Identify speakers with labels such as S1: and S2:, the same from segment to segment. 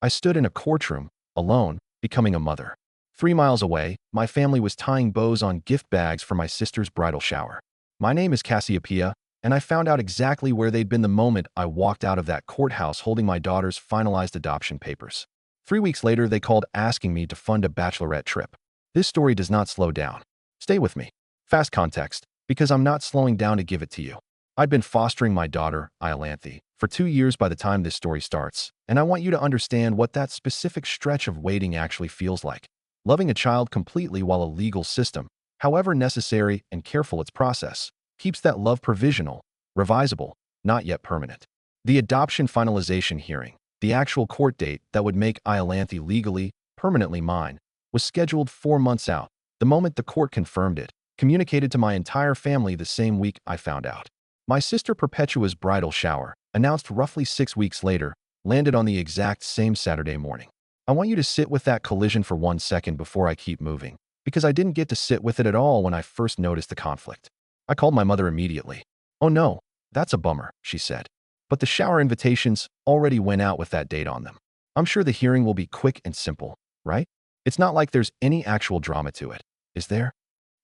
S1: I stood in a courtroom, alone, becoming a mother. 3 miles away, my family was tying bows on gift bags for my sister's bridal shower. My name is Cassiopeia, and I found out exactly where they'd been the moment I walked out of that courthouse holding my daughter's finalized adoption papers. 3 weeks later, they called asking me to fund a bachelorette trip. This story does not slow down. Stay with me. Fast context, because I'm not slowing down to give it to you. I'd been fostering my daughter, Iolanthe, for 2 years by the time this story starts, and I want you to understand what that specific stretch of waiting actually feels like. Loving a child completely while a legal system, however necessary and careful its process, keeps that love provisional, revisable, not yet permanent. The adoption finalization hearing, the actual court date that would make Iolanthe legally, permanently mine, was scheduled 4 months out. The moment the court confirmed it, communicated to my entire family the same week I found out. My sister Perpetua's bridal shower, announced roughly 6 weeks later, landed on the exact same Saturday morning. I want you to sit with that collision for 1 second before I keep moving, because I didn't get to sit with it at all when I first noticed the conflict. I called my mother immediately. "Oh no, that's a bummer," she said. "But the shower invitations already went out with that date on them. I'm sure the hearing will be quick and simple, right? It's not like there's any actual drama to it, is there?"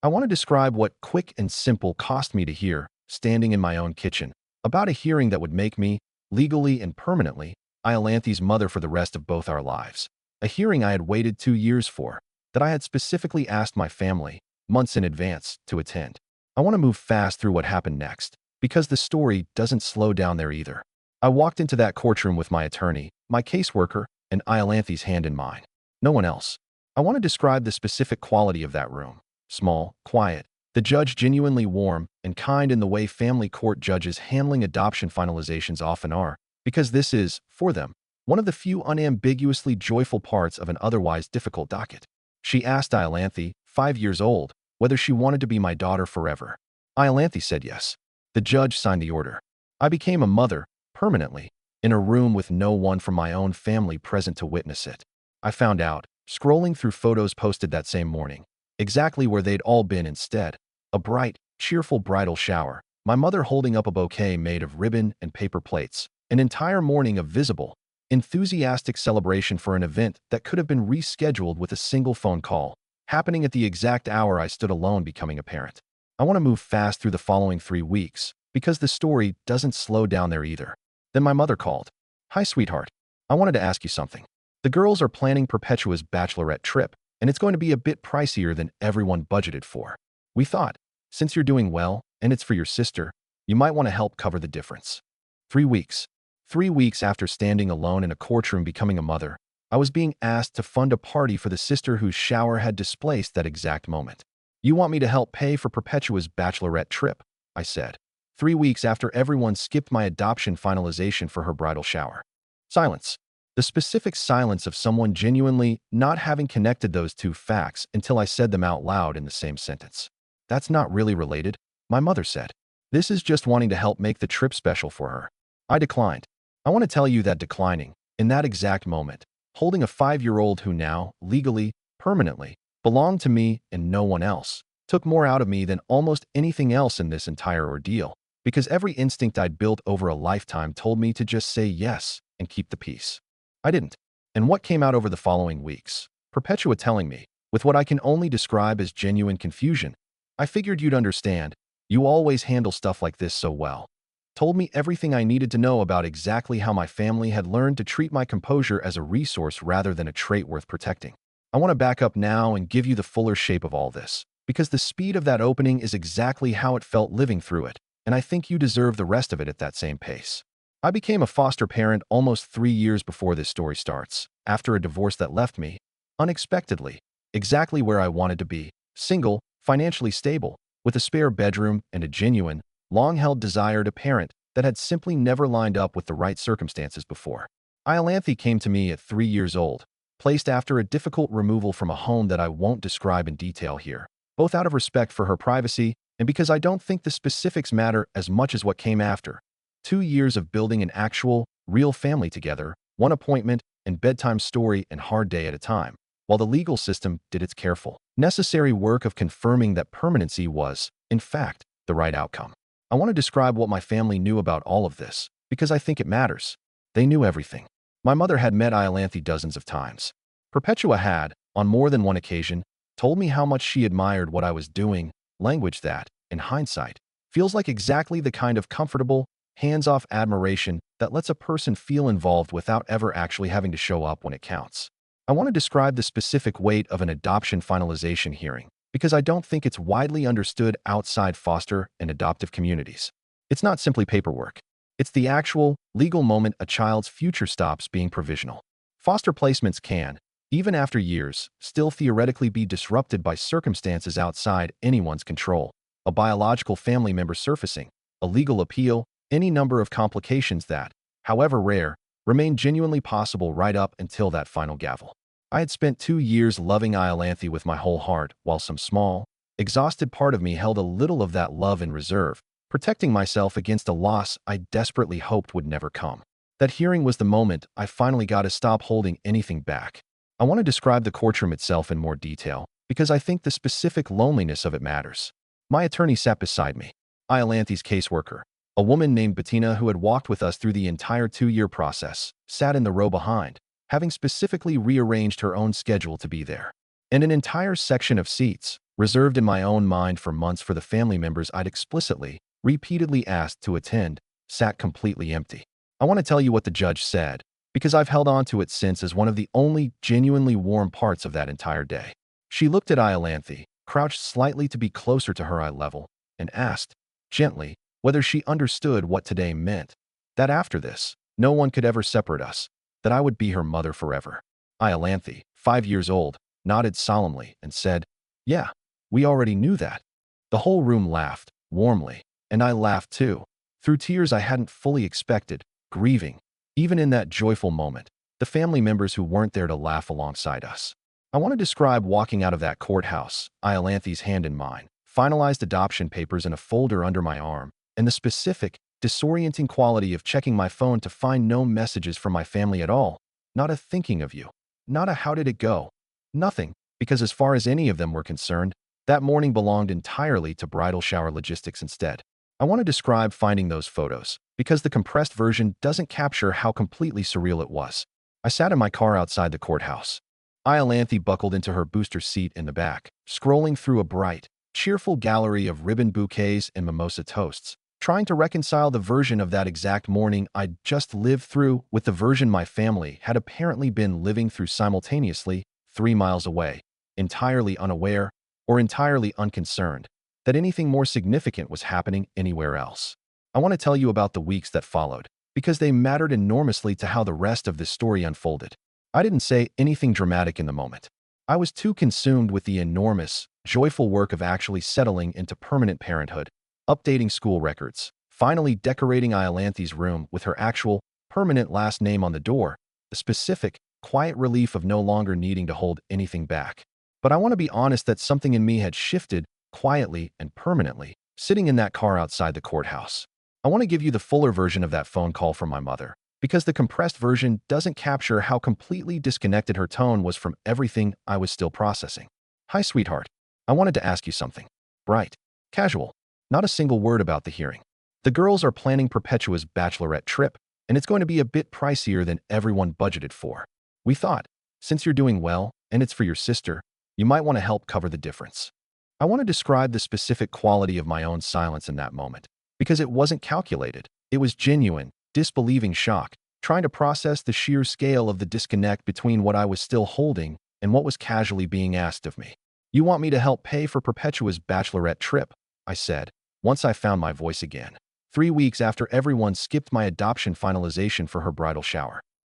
S1: I want to describe what quick and simple cost me to hear, standing in my own kitchen, about a hearing that would make me, legally and permanently, Iolanthe's mother for the rest of both our lives. A hearing I had waited 2 years for, that I had specifically asked my family, months in advance, to attend. I want to move fast through what happened next, because the story doesn't slow down there either. I walked into that courtroom with my attorney, my caseworker, and Iolanthe's hand in mine. No one else. I want to describe the specific quality of that room. Small, quiet, the judge genuinely warm and kind in the way family court judges handling adoption finalizations often are, because this is, for them, one of the few unambiguously joyful parts of an otherwise difficult docket. She asked Iolanthe, 5 years old, whether she wanted to be my daughter forever. Iolanthe said yes. The judge signed the order. I became a mother, permanently, in a room with no one from my own family present to witness it. I found out, scrolling through photos posted that same morning, exactly where they'd all been instead. A bright, cheerful bridal shower, my mother holding up a bouquet made of ribbon and paper plates, an entire morning of visible, enthusiastic celebration for an event that could have been rescheduled with a single phone call, happening at the exact hour I stood alone becoming a parent. I want to move fast through the following 3 weeks, because the story doesn't slow down there either. Then my mother called. "Hi, sweetheart. I wanted to ask you something. The girls are planning Perpetua's bachelorette trip, and it's going to be a bit pricier than everyone budgeted for. We thought, since you're doing well, and it's for your sister, you might want to help cover the difference." 3 weeks. 3 weeks after standing alone in a courtroom becoming a mother, I was being asked to fund a party for the sister whose shower had displaced that exact moment. "You want me to help pay for Perpetua's bachelorette trip," I said. 3 weeks after everyone skipped my adoption finalization for her bridal shower. Silence. The specific silence of someone genuinely not having connected those two facts until I said them out loud in the same sentence. "That's not really related," my mother said. "This is just wanting to help make the trip special for her." I declined. I want to tell you that declining, in that exact moment, holding a 5-year-old who now, legally, permanently, belonged to me and no one else, took more out of me than almost anything else in this entire ordeal, because every instinct I'd built over a lifetime told me to just say yes and keep the peace. I didn't. And what came out over the following weeks? Perpetua telling me, with what I can only describe as genuine confusion, "I figured you'd understand. You always handle stuff like this so well." Told me everything I needed to know about exactly how my family had learned to treat my composure as a resource rather than a trait worth protecting. I want to back up now and give you the fuller shape of all this, because the speed of that opening is exactly how it felt living through it, and I think you deserve the rest of it at that same pace. I became a foster parent almost 3 years before this story starts, after a divorce that left me, unexpectedly, exactly where I wanted to be, single, financially stable, with a spare bedroom and a genuine, long-held desire to parent that had simply never lined up with the right circumstances before. Iolanthe came to me at 3 years old, placed after a difficult removal from a home that I won't describe in detail here, both out of respect for her privacy and because I don't think the specifics matter as much as what came after. 2 years of building an actual, real family together, one appointment and bedtime story and hard day at a time, while the legal system did its careful, necessary work of confirming that permanency was, in fact, the right outcome. I want to describe what my family knew about all of this, because I think it matters. They knew everything. My mother had met Iolanthe dozens of times. Perpetua had, on more than one occasion, told me how much she admired what I was doing, language that, in hindsight, feels like exactly the kind of comfortable, hands-off admiration that lets a person feel involved without ever actually having to show up when it counts. I want to describe the specific weight of an adoption finalization hearing because I don't think it's widely understood outside foster and adoptive communities. It's not simply paperwork. It's the actual, legal moment a child's future stops being provisional. Foster placements can, even after years, still theoretically be disrupted by circumstances outside anyone's control. A biological family member surfacing, a legal appeal, any number of complications that, however rare, remain genuinely possible right up until that final gavel. I had spent 2 years loving Iolanthe with my whole heart, while some small, exhausted part of me held a little of that love in reserve, protecting myself against a loss I desperately hoped would never come. That hearing was the moment I finally got to stop holding anything back. I want to describe the courtroom itself in more detail, because I think the specific loneliness of it matters. My attorney sat beside me, Iolanthe's caseworker, a woman named Bettina who had walked with us through the entire 2-year process, sat in the row behind, having specifically rearranged her own schedule to be there. And an entire section of seats, reserved in my own mind for months for the family members I'd explicitly, repeatedly asked to attend, sat completely empty. I want to tell you what the judge said, because I've held on to it since as one of the only genuinely warm parts of that entire day. She looked at Iolanthe, crouched slightly to be closer to her eye level, and asked, gently, whether she understood what today meant. That after this, no one could ever separate us, that I would be her mother forever. Iolanthe, 5 years old, nodded solemnly and said, yeah, we already knew that. The whole room laughed, warmly, and I laughed too, through tears I hadn't fully expected, grieving, even in that joyful moment, the family members who weren't there to laugh alongside us. I want to describe walking out of that courthouse, Iolanthe's hand in mine, finalized adoption papers in a folder under my arm, and the specific, disorienting quality of checking my phone to find no messages from my family at all, not a thinking of you, not a how did it go, nothing, because as far as any of them were concerned, that morning belonged entirely to bridal shower logistics instead. I want to describe finding those photos, because the compressed version doesn't capture how completely surreal it was. I sat in my car outside the courthouse. Iolanthe buckled into her booster seat in the back, scrolling through a bright, cheerful gallery of ribbon bouquets and mimosa toasts, trying to reconcile the version of that exact morning I'd just lived through with the version my family had apparently been living through simultaneously, 3 miles away, entirely unaware or entirely unconcerned that anything more significant was happening anywhere else. I want to tell you about the weeks that followed, because they mattered enormously to how the rest of this story unfolded. I didn't say anything dramatic in the moment. I was too consumed with the enormous, joyful work of actually settling into permanent parenthood, updating school records, finally decorating Iolanthe's room with her actual, permanent last name on the door, the specific, quiet relief of no longer needing to hold anything back. But I want to be honest that something in me had shifted, quietly and permanently, sitting in that car outside the courthouse. I want to give you the fuller version of that phone call from my mother, because the compressed version doesn't capture how completely disconnected her tone was from everything I was still processing. Hi, sweetheart. I wanted to ask you something. Bright. Casual. Not a single word about the hearing. The girls are planning Perpetua's bachelorette trip, and it's going to be a bit pricier than everyone budgeted for. We thought, since you're doing well, and it's for your sister, you might want to help cover the difference. I want to describe the specific quality of my own silence in that moment, because it wasn't calculated. It was genuine, disbelieving shock, trying to process the sheer scale of the disconnect between what I was still holding and what was casually being asked of me. You want me to help pay for Perpetua's bachelorette trip, I said, once I found my voice again, 3 weeks after everyone skipped my adoption finalization for her bridal shower.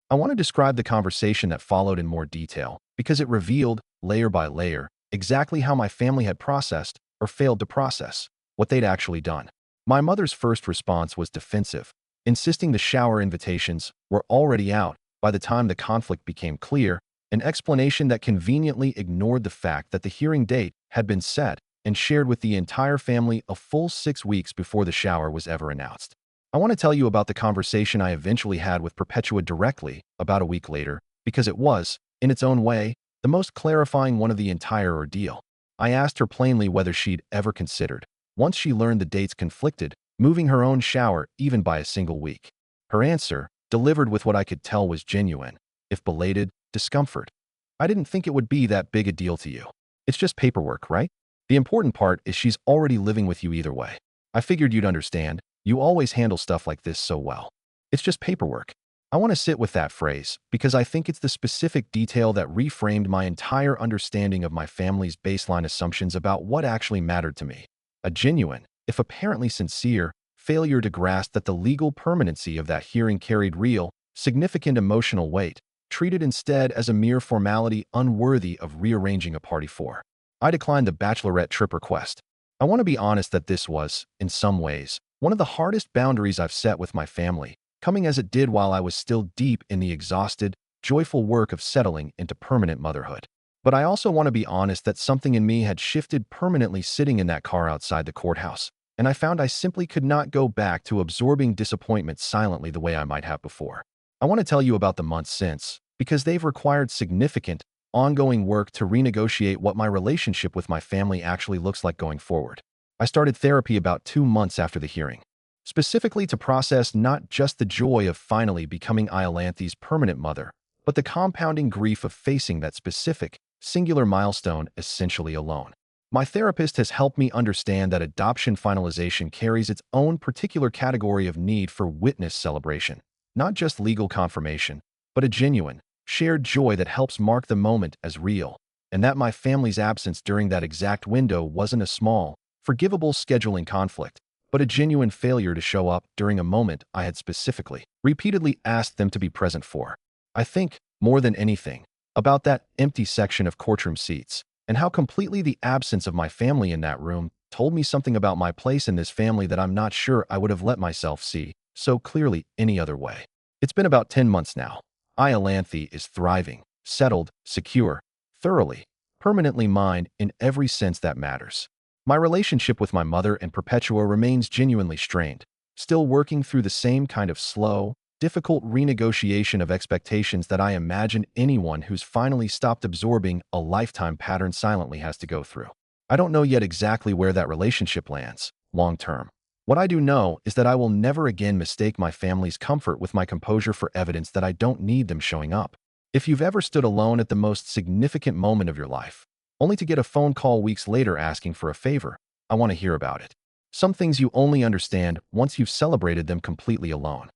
S1: I want to describe the conversation that followed in more detail, because it revealed, layer by layer, exactly how my family had processed, or failed to process, what they'd actually done. My mother's first response was defensive, insisting the shower invitations were already out by the time the conflict became clear, an explanation that conveniently ignored the fact that the hearing date had been set and shared with the entire family a full 6 weeks before the shower was ever announced. I want to tell you about the conversation I eventually had with Perpetua directly about a week later, because it was, in its own way, the most clarifying one of the entire ordeal. I asked her plainly whether she'd ever considered, once she learned the dates conflicted, moving her own shower even by a single week. Her answer, delivered with what I could tell was genuine, if belated, discomfort. I didn't think it would be that big a deal to you. It's just paperwork, right? The important part is she's already living with you either way. I figured you'd understand. You always handle stuff like this so well. It's just paperwork. I want to sit with that phrase because I think it's the specific detail that reframed my entire understanding of my family's baseline assumptions about what actually mattered to me. A genuine, if apparently sincere, failure to grasp that the legal permanency of that hearing carried real, significant emotional weight, treated instead as a mere formality unworthy of rearranging a party for. I declined the bachelorette trip request. I want to be honest that this was, in some ways, one of the hardest boundaries I've set with my family, coming as it did while I was still deep in the exhausted, joyful work of settling into permanent motherhood. But I also want to be honest that something in me had shifted permanently sitting in that car outside the courthouse, and I found I simply could not go back to absorbing disappointment silently the way I might have before. I want to tell you about the months since, because they've required significant, ongoing work to renegotiate what my relationship with my family actually looks like going forward. I started therapy about 2 months after the hearing, specifically to process not just the joy of finally becoming Iolanthi's permanent mother, but the compounding grief of facing that specific, singular milestone essentially alone. My therapist has helped me understand that adoption finalization carries its own particular category of need for witness celebration, not just legal confirmation, but a genuine, shared joy that helps mark the moment as real, and that my family's absence during that exact window wasn't a small, forgivable scheduling conflict, but a genuine failure to show up during a moment I had specifically, repeatedly asked them to be present for. I think, more than anything, about that empty section of courtroom seats, and how completely the absence of my family in that room told me something about my place in this family that I'm not sure I would have let myself see so clearly any other way. It's been about 10 months now. Iolanthi is thriving, settled, secure, thoroughly, permanently mine in every sense that matters. My relationship with my mother and Perpetua remains genuinely strained, still working through the same kind of slow, difficult renegotiation of expectations that I imagine anyone who's finally stopped absorbing a lifetime pattern silently has to go through. I don't know yet exactly where that relationship lands, long term. What I do know is that I will never again mistake my family's comfort with my composure for evidence that I don't need them showing up. If you've ever stood alone at the most significant moment of your life, only to get a phone call weeks later asking for a favor, I want to hear about it. Some things you only understand once you've celebrated them completely alone.